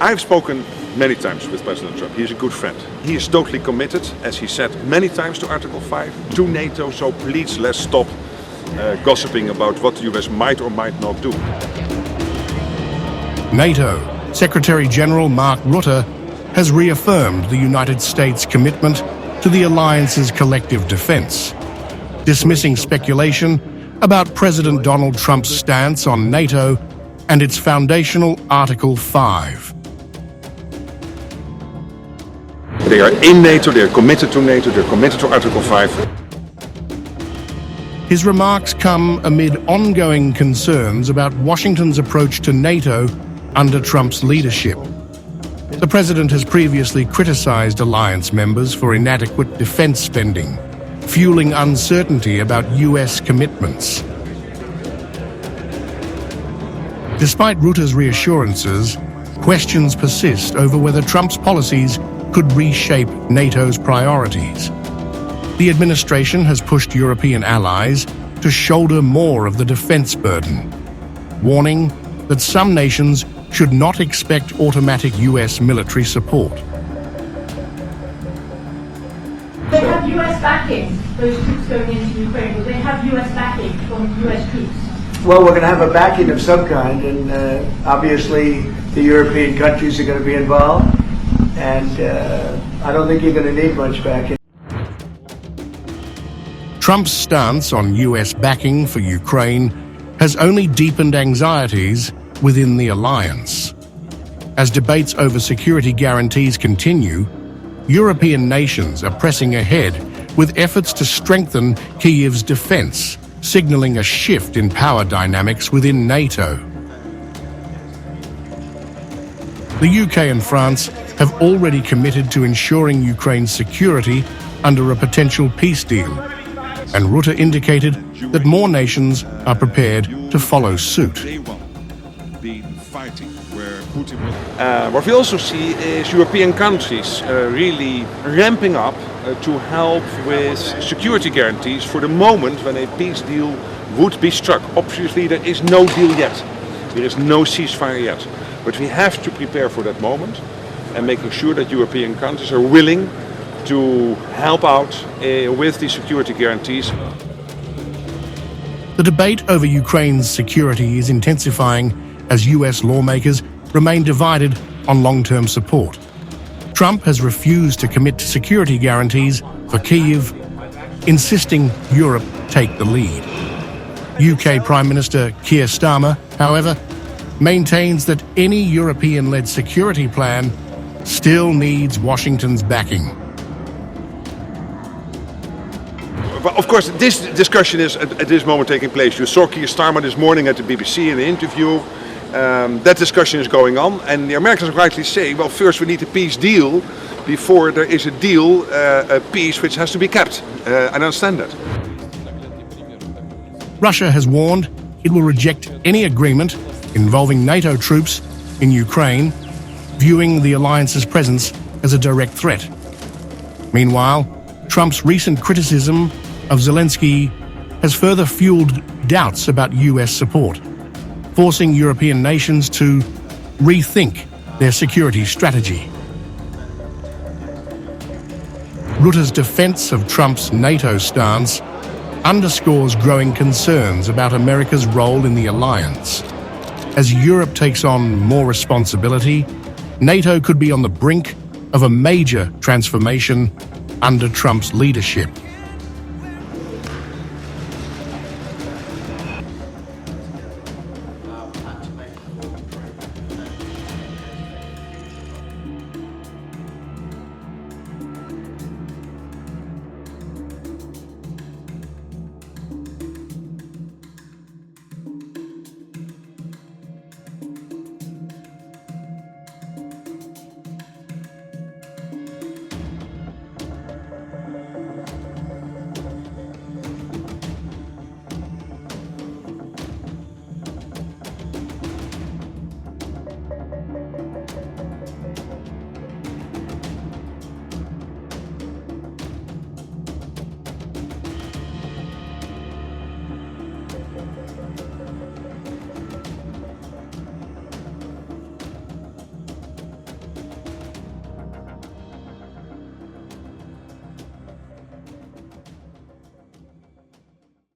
I've spoken many times with President Trump. He's a good friend. He is totally committed, as he said many times, to Article 5, to NATO, so please let's stop gossiping about what the US might or might not do. NATO Secretary General Mark Rutte has reaffirmed the United States' commitment to the alliance's collective defense, dismissing speculation about President Donald Trump's stance on NATO and its foundational Article 5. They are in NATO, they are committed to NATO, they are committed to Article 5. His remarks come amid ongoing concerns about Washington's approach to NATO under Trump's leadership. The president has previously criticized alliance members for inadequate defense spending, fueling uncertainty about US commitments. Despite Rutte's reassurances, questions persist over whether Trump's policies could reshape NATO's priorities. The administration has pushed European allies to shoulder more of the defense burden, warning that some nations should not expect automatic US military support. They have US backing, those troops going into Ukraine. Will they have US backing from US troops? Well, we're going to have a backing of some kind, and obviously the European countries are going to be involved, and I don't think you're going to need much backing. Trump's stance on US backing for Ukraine has only deepened anxieties within the alliance. As debates over security guarantees continue, European nations are pressing ahead with efforts to strengthen Kyiv's defense, signaling a shift in power dynamics within NATO. The UK and France have already committed to ensuring Ukraine's security under a potential peace deal, and Rutte indicated that more nations are prepared to follow suit. What we also see is European countries really ramping up to help with security guarantees for the moment when a peace deal would be struck. Obviously, there is no deal yet. There is no ceasefire yet. But we have to prepare for that moment and making sure that European countries are willing to help out with the security guarantees. The debate over Ukraine's security is intensifying as US lawmakers remain divided on long-term support. Trump has refused to commit to security guarantees for Kyiv, insisting Europe take the lead. UK Prime Minister Keir Starmer, however, maintains that any European-led security plan still needs Washington's backing. Well, of course, this discussion is at this moment taking place. You saw Keir Starmer this morning at the BBC in an interview. That discussion is going on, and the Americans rightly say, well, first we need a peace deal before there is a deal, a peace which has to be kept. I understand that. Russia has warned it will reject any agreement involving NATO troops in Ukraine, viewing the alliance's presence as a direct threat. Meanwhile, Trump's recent criticism of Zelensky has further fueled doubts about US support, forcing European nations to rethink their security strategy. Rutte's defense of Trump's NATO stance underscores growing concerns about America's role in the alliance. As Europe takes on more responsibility, NATO could be on the brink of a major transformation under Trump's leadership.